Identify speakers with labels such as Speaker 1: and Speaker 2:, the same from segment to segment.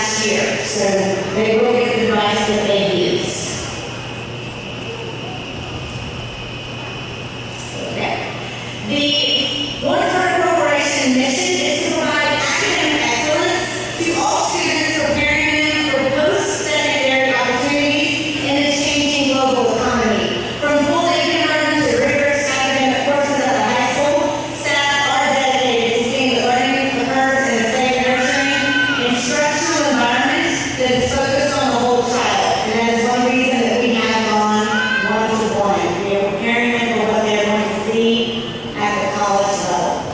Speaker 1: last year. So they will get the device that they use. Okay. The One Corporation mission is to provide academic excellence to all students, preparing them for post-secondary opportunities in a changing global economy. From full-day kindergarten to rigorous academic courses at the high school, staff are dedicated to seeing the learning occurs in a safe, nurturing, instructional environment that is focused on the whole child. And that is one reason that we have gone one-to-one. We are preparing them for what they are going to see at the college level.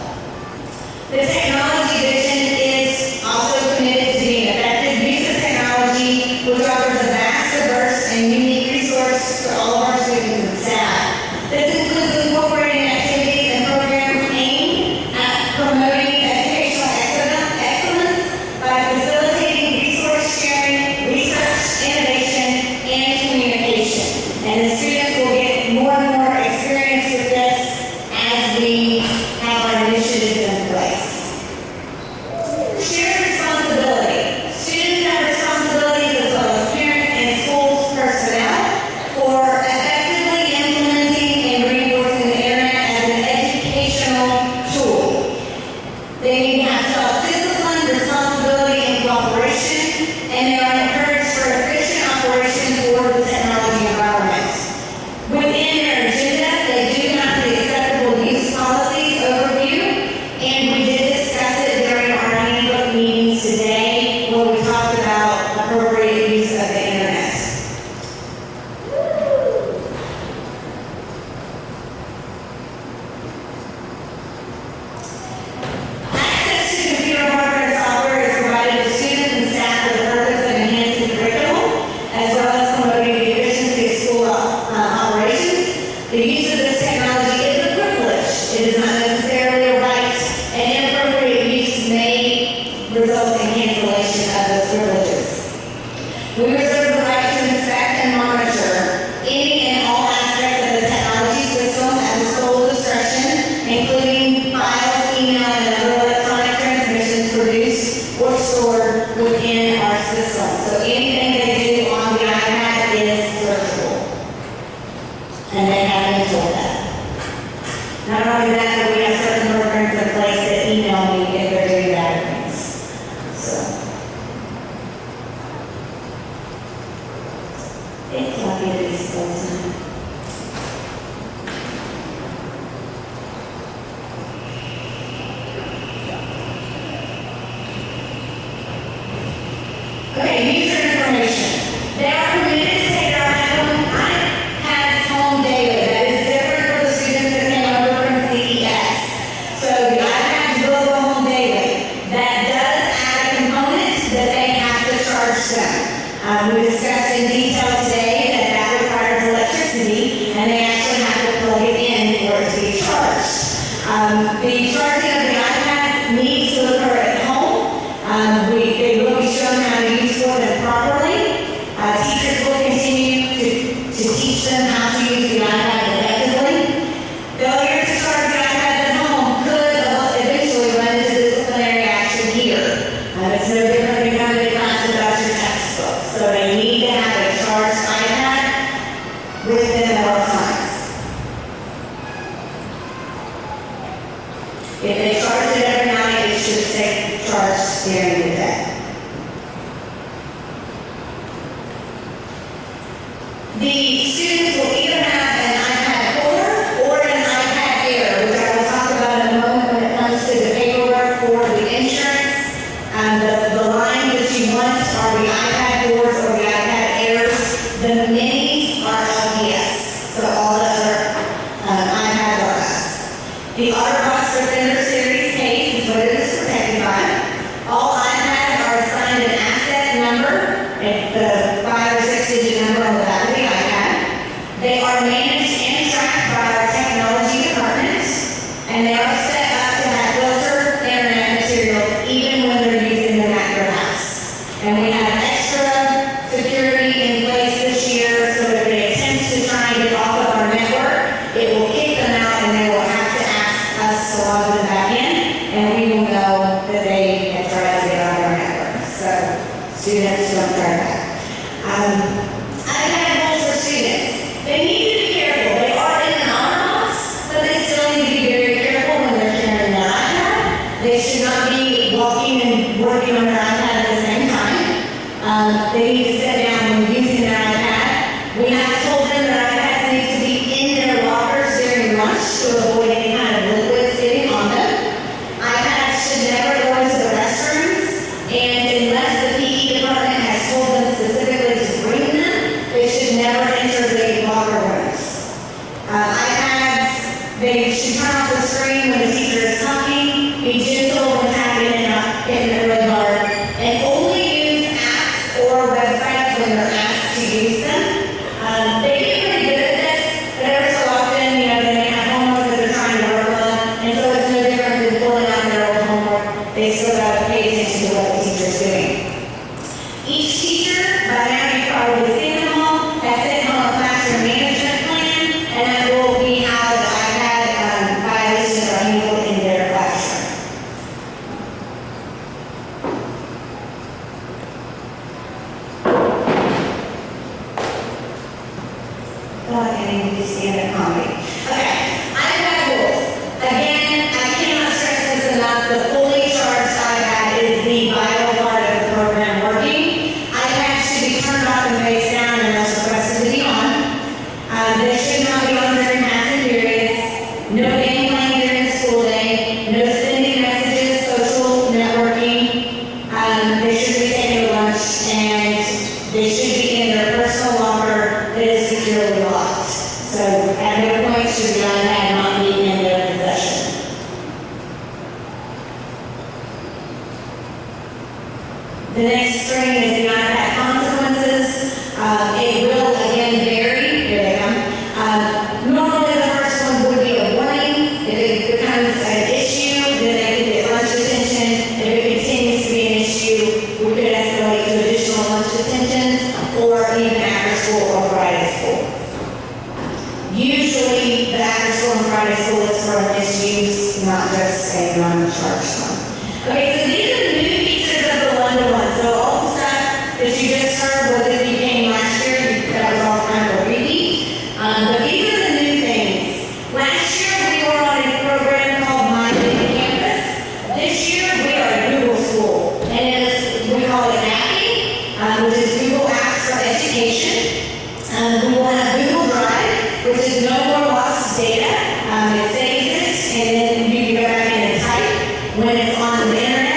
Speaker 1: The technology vision is also committed to being effective use of technology, which offers a vast, diverse, and unique resource for all of our students and staff. This includes incorporating activities and programs aimed at promoting educational excellence by facilitating resource sharing, research, innovation, and communication. And the students will get more and more experience with this as we have our initiatives in place. Shared responsibility. Students have responsibilities as well as parents and schools personnel for effectively implementing and reinforcing the internet as an educational tool. They need to have self-discipline, responsibility, and cooperation, and they are encouraged for efficient operation for the technology environment. Within their agenda, they do have the acceptable use policies overview, and we did discuss it during our handbook meetings today, where we talked about appropriate use of the internet. Access to computer hardware and software is provided to students and staff for the purpose of enhancing curriculum, as well as promoting the efficiency of school operations. The use of this technology is a privilege. It is not necessarily a right, and inappropriate use may result in cancellation of those privileges. We reserve the right to inspect and monitor any and all aspects of the technology system at the sole discretion, including files, email, and other electronic transmissions produced or stored within our system. So anything they do on the iPad is searchable. And they have been told that. Not only that, but we have certain programs in place that email me if they're doing bad things. So, it's lucky to be slow time. Okay, user information. They are permitted to take their iPads home daily. That is different for the students that came over from CES. So the iPads will go home daily. That does add a component that they have to charge them. We discussed in detail today that requires electricity, and they actually have to plug it in for it to be charged. The charging of the iPad needs to occur at home. They will be shown how to use them properly. Teachers will continue to teach them how to use the iPad effectively. Failure to charge the iPads at home could eventually run into disciplinary action here. It's no different than coming to class without your textbook. So they need to have a charged iPad with them at all times. If they charge it every night, it should stay charged during the day. The students will either have an iPad 4 or an iPad Air, which I will talk about in a moment when it comes to the paperwork for the insurance. The lines that you want are the iPad 4s or the iPad Airs. The minis are LPS, so all the other iPads are us. The OtterBox Defender Series case is what it is protected by. All iPads are assigned an asset number, it's the 5 or 6 digit number on the back of the iPad. Students don't try that. iPad rules for students. They need to be careful. They are in an honor box, but they still need to be very careful when they're carrying their iPad. They should not be walking and working on their iPad at the same time. They need to sit down when using their iPad. We have told them that iPads need to be in their lockers during lunch to avoid any kind of liquids getting on them. iPads should never go into the restrooms, and unless the PE department has told them specifically to bring them, they should never enter the locker rooms. iPads, they should turn off the screen when the teacher is talking, be gentle when tapping hitting it really hard, and only use apps or websites when they're asked to use them. They get pretty good at this, but every so often, they may have homework that they're trying to work on, and so it's no different than pulling out their old homework. They still got to pay attention to what the teacher's doing. Each teacher, by now you've probably seen them all, has sent home a classroom management plan, and that will be how the iPad violations are handled in their classroom. I feel like I need to do stand-up comedy. Okay, iPad rules. Again, I cannot stress this enough. The fully charged iPad is the vital part of the program working. iPads should be turned off and face down unless requested to be on. They should not be on during passing periods. No game playing during the school day. No sending messages, social networking. They should be taken to lunch, and they should be in their personal locker that is securely locked. So at no point should the iPad not be in their possession. The next screen is the iPad consequences. It will again vary. Here they come. Normally the first one would be a warning. If it becomes an issue, then they could get lunch detention. If it continues to be an issue, we could escalate to additional lunch detentions or even after school or Friday school. Usually the after school and Friday school is for misuse, not just a non-charged one. Okay, so these are the new features of the one-to-one. So all the stuff that you just heard was if you came last year, that was all kind of a repeat. But these are the new things. Last year we were on a program called My Big Campus. This year we are a Google school, and we call it Mapping, which is Google Apps for Education. We will have Google Drive, which is no more lost data. It saves it, and then you can go back in and type when it's on the internet.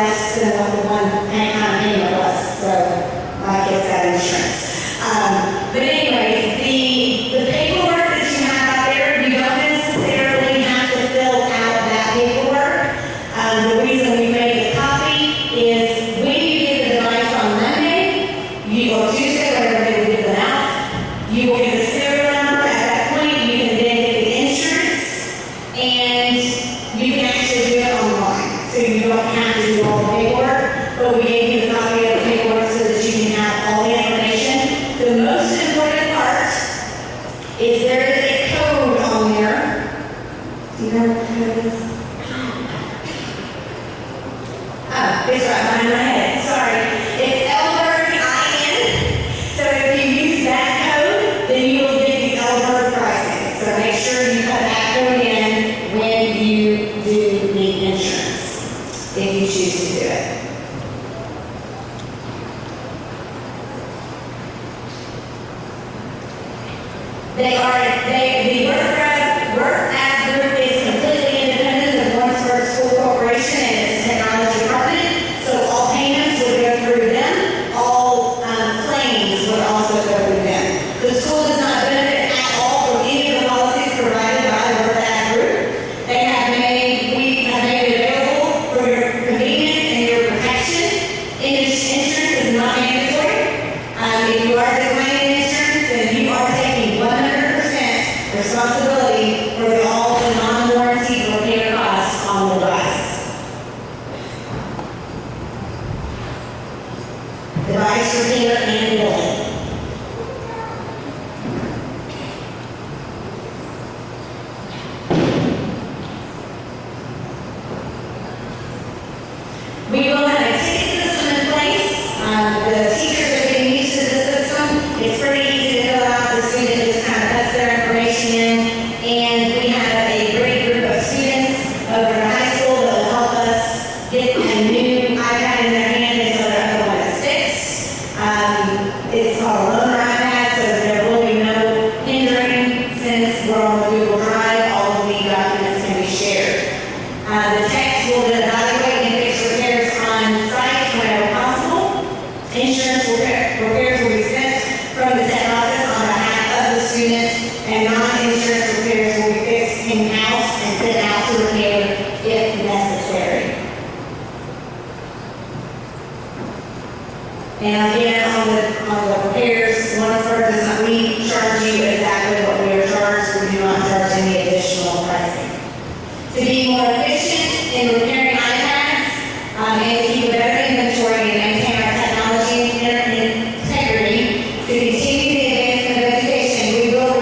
Speaker 1: less than what the one payment was. So my kids got insurance. But anyways, the paperwork that you have out there, you don't necessarily have to fill out that paperwork. The reason we made the copy is when you get the device on Monday, you go Tuesday, whatever day we give them out, you will get the serial number. At that point, you can then get the insurance, and you can actually do it online. So you don't have to do all the paperwork, but we gave you the copy of the paperwork so that you can have all the information. The most important part is there is a code on there. Do you know what the code is? Oh, it's right behind my head. Sorry. It's Elbert IN. So if you use that code, then you will get the Elbert pricing. So make sure you put that code in when you do the insurance, if you choose to do it. The work app group is completely independent of Lawrenceburg School Corporation and its technology department, so all payments would go through them, all claims would also go through them. The school does not benefit at all from any of the policies provided by the work app group. We have made it available for your convenience and your protection. Insurance is not mandatory. If you are declining insurance, then you are taking 100% responsibility for all the non-warranty repair costs on the device. Device repair and billing. We will have a ticket system in place. The teachers are getting used to the system. It's pretty easy to fill out. The student just kind of puts their information in, and we have a great group of students over in high school that will help us get a new iPad in their hand until their other one is fixed. It's called a loaner iPad, so there will be no hindering since we're on the Google Drive. All of the documents can be shared. The techs will evaluate and fix repairs on site whenever possible. Insurance repairs will be sent from the tech office on behalf of the student, and non-insurance repairs will be fixed in-house and sent out to repair if necessary. And again, on the repairs, we charge you exactly what we are charged. We do not charge any additional pricing. To be more efficient in repairing iPads and to keep a better inventory and maintain our technology integrity, to continue the advancement of education, we will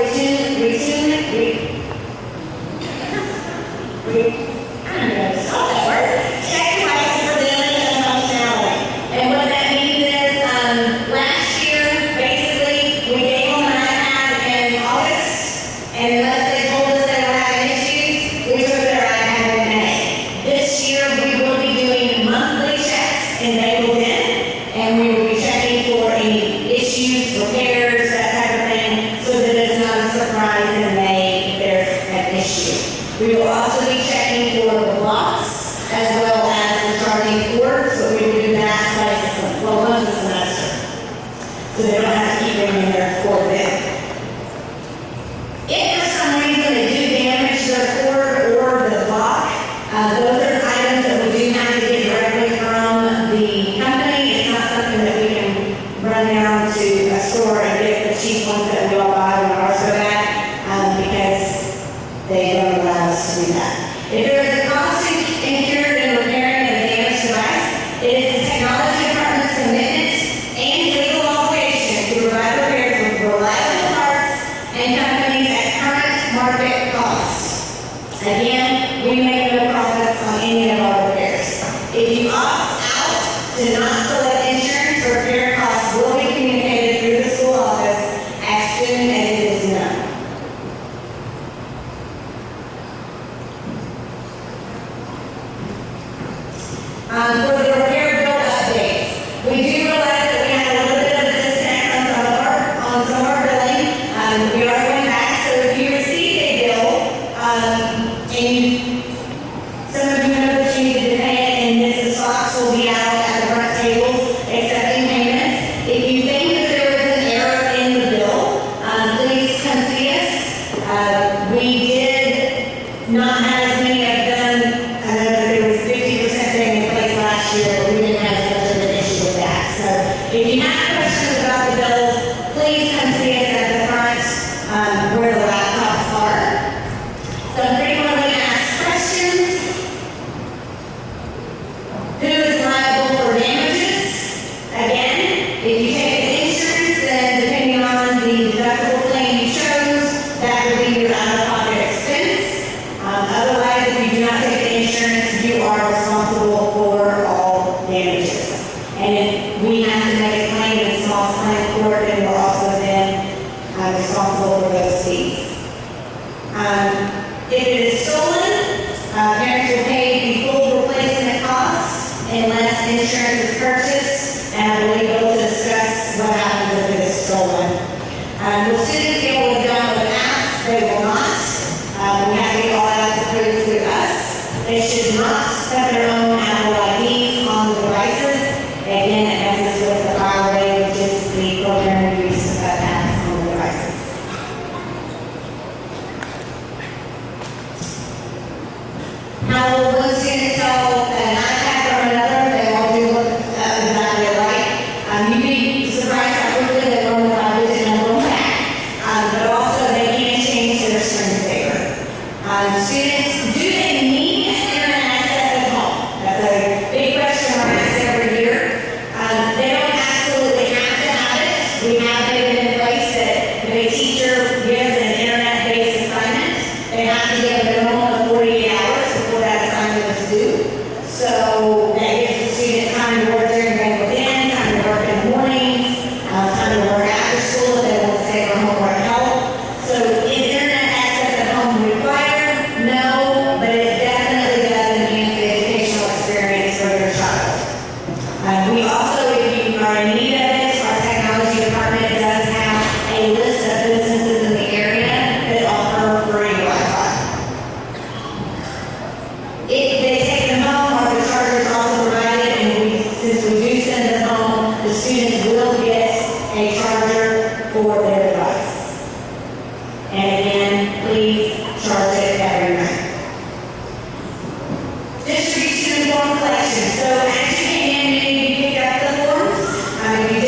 Speaker 1: check devices for daily and functionality. And what that means is, last year, basically, we gave them an iPad in August, and unless they told us they were having issues, we took their iPad in May. This year, we will be doing monthly checks in April 10, and we will be checking for any issues, repairs, that type of thing, so that it's not a surprise in May if there's an issue. We will also be checking for the blocks as well as the charging cords, but we will do that once a semester, so they don't have to keep bringing their cord in. If for some reason they do damage their cord or the block, those are items that we do have to get directly from the company. It's not something that we can run down to a store and get the cheap ones that we all buy when ours go back, because they don't allow us to do that. If there is a cost incurred in repairing a damaged device, it is the technology department's commitment and legal obligation to provide repairs with reliable parts and companies at current market cost. Again, we make no profits on any of our repairs. If you opt out to not select insurance, repair costs will be communicated through the school office as soon as it is known. For the repair bill updates, we do realize that we had a little bit of a disconnect on some of our billing. We are going back, so if you received a bill, and some of you know that you need to pay it, and Mrs. Fox will be didn't have as much of an issue with that. So if you have questions about the bills, please come see us at the front where the laptops are. So if anyone would ask questions, who is liable for damages? Again, if you take the insurance, then depending on the deductible plan you chose, that would be your out-of-pocket expense. Otherwise, if you do not take the insurance, you are responsible for all damages. And if we have to make a claim in small claim court, then we're also then responsible for those fees. If it is stolen, parents will pay the full replacement cost unless insurance is purchased, and I believe we'll discuss what happens if it is stolen. Will students be able to download apps? They will not. We have to get all apps approved through us. They should not have their own Apple IDs on the devices. Again, it messes with the fireway, which is the program we use to put apps on the devices. How will one student tell an iPad from another? They all do look exactly alike. You'd be surprised how quickly they learn about this number one fact. But also they can change their screensaver. Students, do they need internet access at home? That's a big question we're asked every year. They don't absolutely have to have it. We have it in place that if a teacher gives an internet-based assignment, they have to give a minimum of 48 hours before that assignment is due. So that gives the student time to work during the day, time to work in the mornings, time to work after school if they want to take their homework help. So is internet access at home required? No, but it definitely does enhance the educational experience for your child. We also, if you are in need of it, our technology department does have a list of businesses in the area that offer free Wi-Fi. If they take them home, our charger is also provided, and since we do send them home, the students will get a charger for their device. And again, please charge it every night. Distribution and form collection. So as you came in, maybe you picked up the forms. If you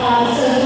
Speaker 1: So